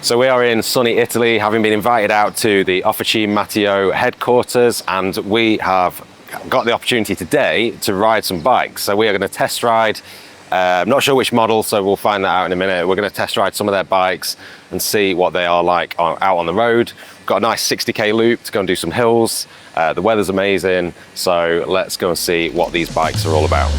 So we are in sunny Italy, having been invited out to the Officine Mattio headquarters, and we have got the opportunity today to ride some bikes. So we are going to test ride, not sure which model, so we'll find that out in a minute. We're going to test ride some of their bikes and see what they are like out on the road. We've got a nice 60k loop to go and do some hills. The weather's amazing, so let's go and see what these bikes are all about.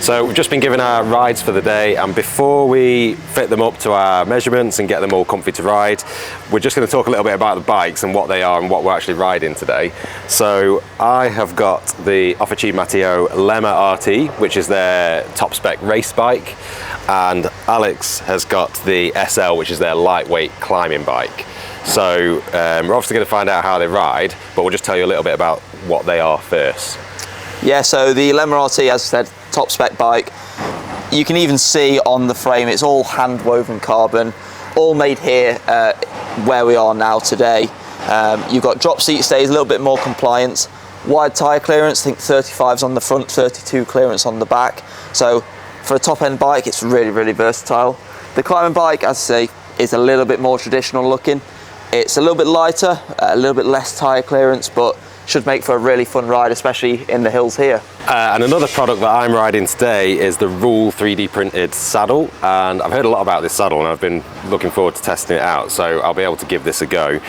So we've just been given our rides for the day, and before we fit them up to our measurements and get them all comfy to ride, we're just going to talk a little bit about the bikes and what they are and what we're actually riding today. So I have got the Officine Mattio Lema RT, which is their top spec race bike, and Alex has got the SL, which is their lightweight climbing bike. So we're obviously going to find out how they ride, but we'll just tell you a little bit about what they are first. Yeah, so the Lema RT, as I said, top spec bike. You can even see on the frame, it's all hand woven carbon, all made here where we are now today. You've got drop seat stays, a little bit more compliance, wide tyre clearance, I think 35s on the front, 32 clearance on the back. So for a top end bike, it's really, really versatile. The climbing bike, as I say, is a little bit more traditional looking. It's a little bit lighter, a little bit less tyre clearance, but should make for a really fun ride, especially in the hills here. And another product that I'm riding today is the Rule 3D printed saddle, and I've heard a lot about this saddle and I've been looking forward to testing it out, so I'll be able to give this a go.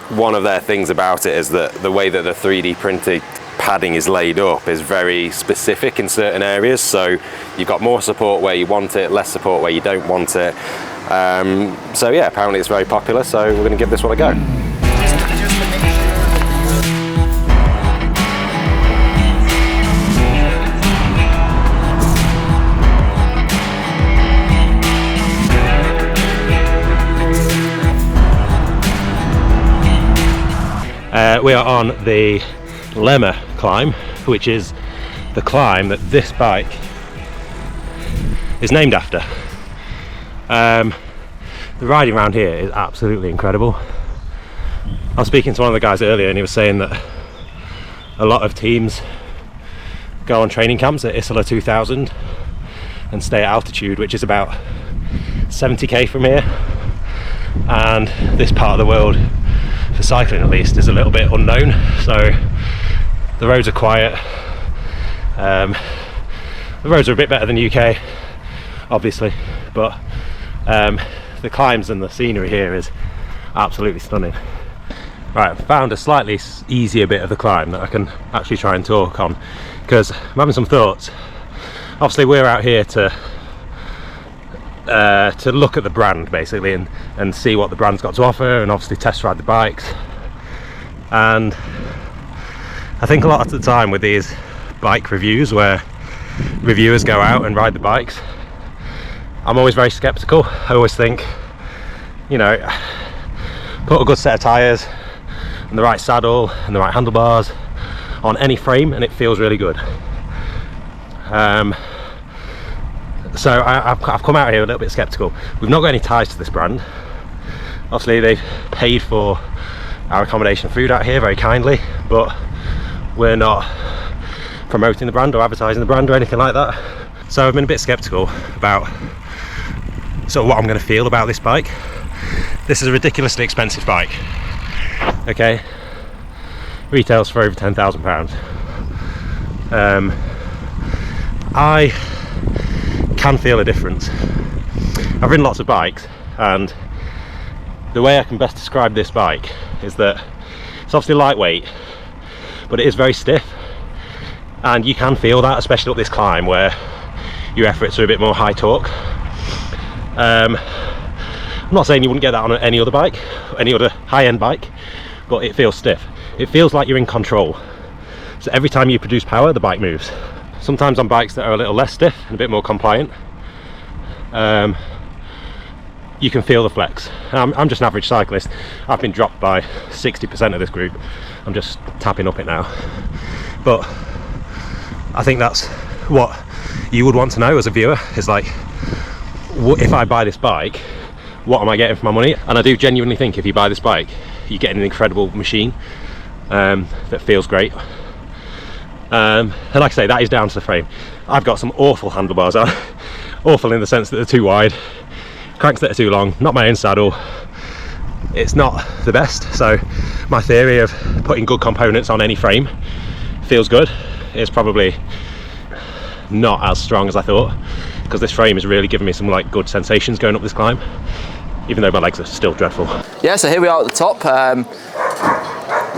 One of their things about it is that the way that the 3D printed padding is laid up is very specific in certain areas, so you've got more support where you want it, less support where you don't want it. So yeah, apparently it's very popular, so we're going to give this one a go. We are on the Lema climb, which is the climb that this bike is named after. The riding around here is absolutely incredible. I was speaking to one of the guys earlier and he was saying that a lot of teams go on training camps at Isola 2000 and stay at altitude, which is about 70k from here, and this part of the world, for cycling at least, is a little bit unknown, so the roads are quiet. The roads are a bit better than UK, obviously, but the climbs and the scenery here is absolutely stunning. Right, I've found a slightly easier bit of the climb that I can actually try and talk on, because I'm having some thoughts. Obviously we're out here to look at the brand basically and see what the brand's got to offer, and obviously test ride the bikes. And I think a lot of the time with these bike reviews where reviewers go out and ride the bikes, I'm always very skeptical. I always think, you know, put a good set of tyres and the right saddle and the right handlebars on any frame and it feels really good. So I've come out here a little bit skeptical. We've not got any ties to this brand. Obviously they've paid for our accommodation and food out here very kindly, but we're not promoting the brand or advertising the brand or anything like that. So I've been a bit skeptical about sort of what I'm going to feel about this bike. This is a ridiculously expensive bike. Okay, retails for over £10,000. I can feel a difference. I've ridden lots of bikes, and the way I can best describe this bike is that it's obviously lightweight, but it is very stiff, and you can feel that, especially up this climb where your efforts are a bit more high torque. I'm not saying you wouldn't get that on any other bike, any other high-end bike, but it feels stiff. It feels like you're in control. So every time you produce power, the bike moves. Sometimes on bikes that are a little less stiff and a bit more compliant, you can feel the flex. I'm just an average cyclist. I've been dropped by 60% of this group. I'm just tapping up it now. But I think that's what you would want to know as a viewer, is like, if I buy this bike, what am I getting for my money? And I do genuinely think if you buy this bike, you get an incredible machine that feels great. And like I say, that is down to the frame. I've got some awful handlebars on. Awful in the sense that they're too wide, cranks that are too long, not my own saddle. It's not the best. So my theory of putting good components on any frame feels good. It's probably not as strong as I thought, because this frame is really giving me some like good sensations going up this climb, even though my legs are still dreadful. Yeah, so here we are at the top.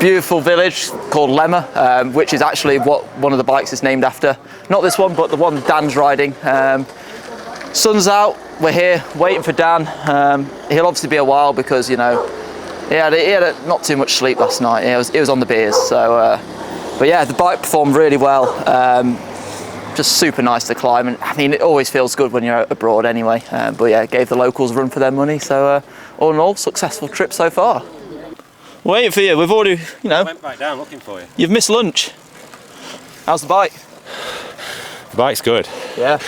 Beautiful village called Lema, which is actually what one of the bikes is named after. Not this one, but the one Dan's riding. Sun's out, we're here waiting for Dan. He'll obviously be a while because, you know, he had not too much sleep last night. He was on the beers. So, but yeah, the bike performed really well. Just super nice to climb, and I mean, it always feels good when you're abroad anyway. But yeah, it gave the locals a run for their money. So all in all, successful trip so far. Waiting for you. We've already, you know. I went back down looking for you. You've missed lunch. How's the bike? The bike's good. Yeah.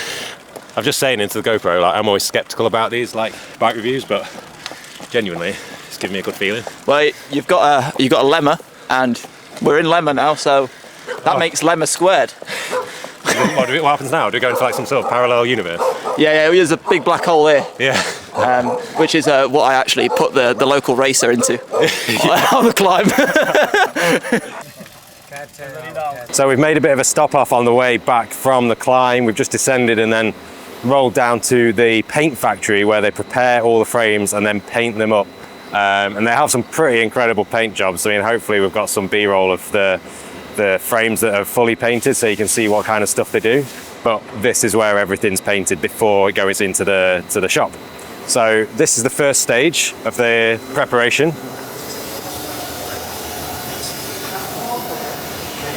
I'm just saying into the GoPro, like, I'm always skeptical about these like bike reviews, but genuinely, it's giving me a good feeling. Well, you've got a Lema, and we're in Lema now, so that makes Lema squared. What happens now? Do we go into like some sort of parallel universe? Yeah, there's a big black hole here. Yeah. Which is what I actually put the local racer into on the climb. So we've made a bit of a stop off on the way back from the climb. We've just descended and then rolled down to the paint factory where they prepare all the frames and then paint them up. And they have some pretty incredible paint jobs. I mean, hopefully we've got some B-roll of the frames that are fully painted so you can see what kind of stuff they do. But this is where everything's painted before it goes into the shop. So this is the first stage of the preparation.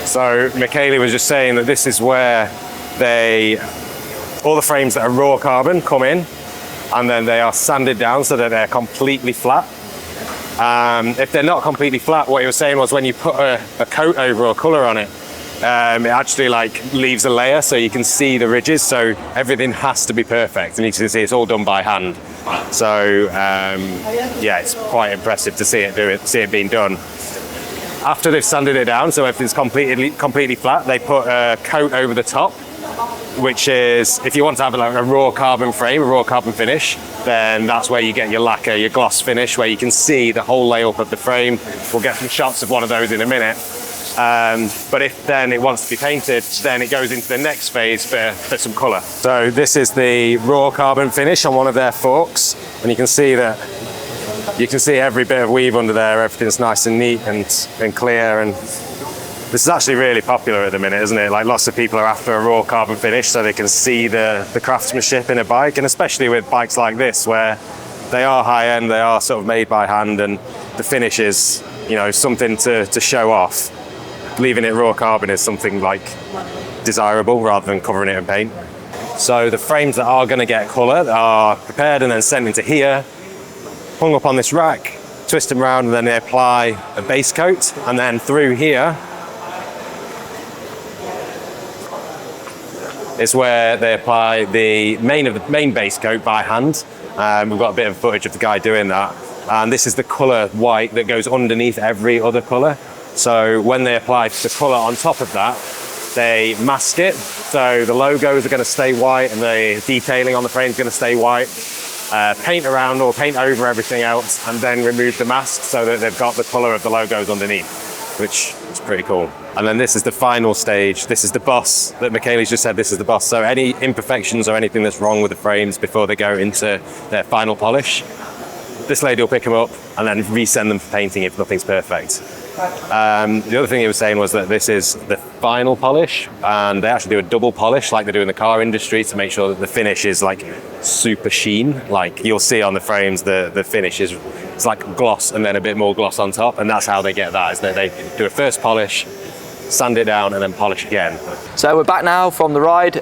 So Michaela was just saying that this is where all the frames that are raw carbon come in, and then they are sanded down so that they're completely flat. If they're not completely flat, what he was saying was when you put a coat over or colour on it, it actually like leaves a layer so you can see the ridges, so everything has to be perfect, and you can see it's all done by hand. So yeah, it's quite impressive to see it being done. After they've sanded it down so everything's completely flat, they put a coat over the top, which is, if you want to have like a raw carbon frame, a raw carbon finish, then that's where you get your lacquer, your gloss finish, where you can see the whole layout of the frame. We'll get some shots of one of those in a minute. But if then it wants to be painted, then it goes into the next phase for some colour. So this is the raw carbon finish on one of their forks, and you can see every bit of weave under there. Everything's nice and neat and clear, and this is actually really popular at the minute, isn't it? Like, lots of people are after a raw carbon finish so they can see the craftsmanship in a bike, and especially with bikes like this where they are high end, they are sort of made by hand, and the finish is, you know, something to show off. Leaving it raw carbon is something like desirable rather than covering it in paint. So the frames that are going to get colour are prepared and then sent into here, hung up on this rack, twist them around, and then they apply a base coat, and then through here is where they apply the main base coat by hand. We've got a bit of footage of the guy doing that, and this is the colour white that goes underneath every other colour. So when they apply the colour on top of that, they mask it, so the logos are going to stay white and the detailing on the frame is going to stay white. Paint around or paint over everything else, and then remove the mask so that they've got the colour of the logos underneath, which is pretty cool. And then this is the final stage. This is the boss that Michaela's just said. This is the boss. So any imperfections or anything that's wrong with the frames before they go into their final polish, this lady will pick them up and then resend them for painting if nothing's perfect. The other thing he was saying was that this is the final polish, and they actually do a double polish like they do in the car industry to make sure that the finish is like super sheen. Like you'll see on the frames, the finish is, it's like gloss and then a bit more gloss on top, and that's how they get that, is that they do a first polish, sand it down, and then polish again. So we're back now from the ride.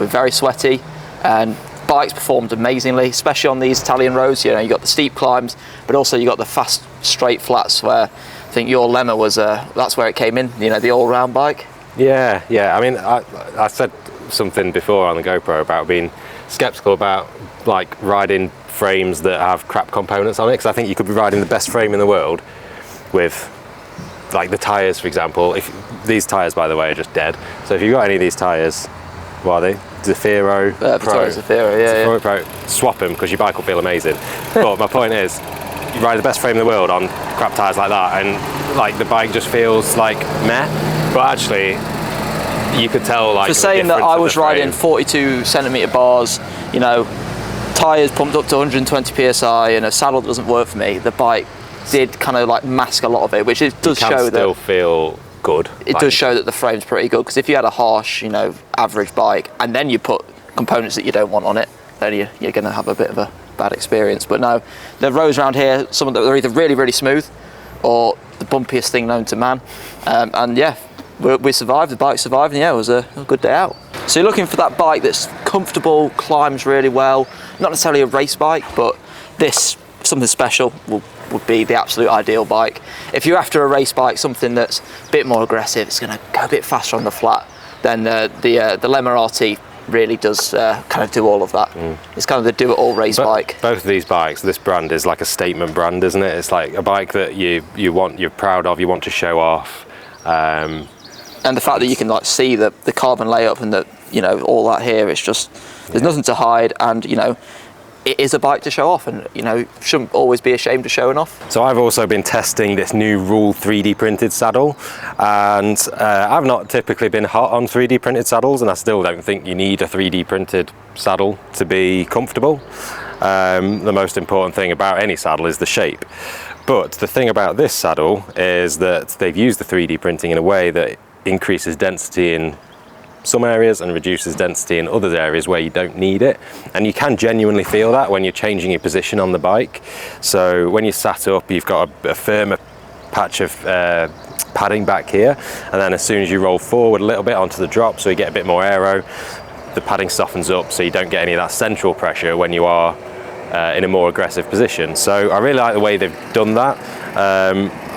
We're very sweaty, and bike's performed amazingly, especially on these Italian roads. You know, you got the steep climbs, but also you got the fast straight flats where I think your Lema was that's where it came in, you know, the all-round bike. Yeah, I mean, I said something before on the GoPro about being skeptical about like riding frames that have crap components on it, because I think you could be riding the best frame in the world with like the tyres, for example. If these tyres, by the way, are just dead, so if you've got any of these tyres, what are they? Zafiro Pro. Zafiro, yeah, Zafiro Pro. Swap them because your bike will feel amazing. But my point is, you ride the best frame in the world on crap tyres like that, and like the bike just feels like meh. But actually, you could tell like. For saying that I was riding 42 centimetre bars, you know, tyres pumped up to 120 psi, and a saddle that doesn't work for me, the bike did kind of like mask a lot of it, which it does show that. It still feel good. It does show that the frame's pretty good, because if you had a harsh, you know, average bike, and then you put components that you don't want on it, then you're going to have a bit of a bad experience. But no, the roads around here, some of them are either really, really smooth, or the bumpiest thing known to man. And yeah, we survived, the bike survived, and yeah, it was a good day out. So you're looking for that bike that's comfortable, climbs really well, not necessarily a race bike, but this, something special, would be the absolute ideal bike. If you're after a race bike, something that's a bit more aggressive, it's going to go a bit faster on the flat, then the Lema RT really does kind of do all of that. It's kind of the do-it-all race bike. Both of these bikes, this brand is like a statement brand, isn't it? It's like a bike that you're proud of, you want to show off. And the fact that you can like see the carbon layup and the, you know, all that here, it's just, there's nothing to hide, and you know, it is a bike to show off, and you know, shouldn't always be ashamed of showing off. So I've also been testing this new Rule 3D printed saddle, and I've not typically been hot on 3D printed saddles, and I still don't think you need a 3D printed saddle to be comfortable. The most important thing about any saddle is the shape. But the thing about this saddle is that they've used the 3D printing in a way that increases density in some areas and reduces density in other areas where you don't need it, and you can genuinely feel that when you're changing your position on the bike. So when you're sat up, you've got a firmer patch of padding back here, and then as soon as you roll forward a little bit onto the drop, so you get a bit more aero, the padding softens up so you don't get any of that central pressure when you are in a more aggressive position. So I really like the way they've done that,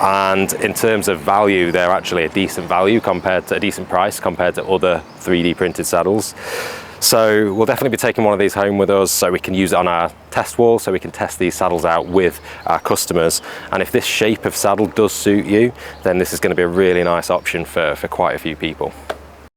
and in terms of value, they're actually a decent value compared to a decent price compared to other 3D printed saddles. So we'll definitely be taking one of these home with us so we can use it on our test wall, so we can test these saddles out with our customers. And if this shape of saddle does suit you, then this is going to be a really nice option for quite a few people.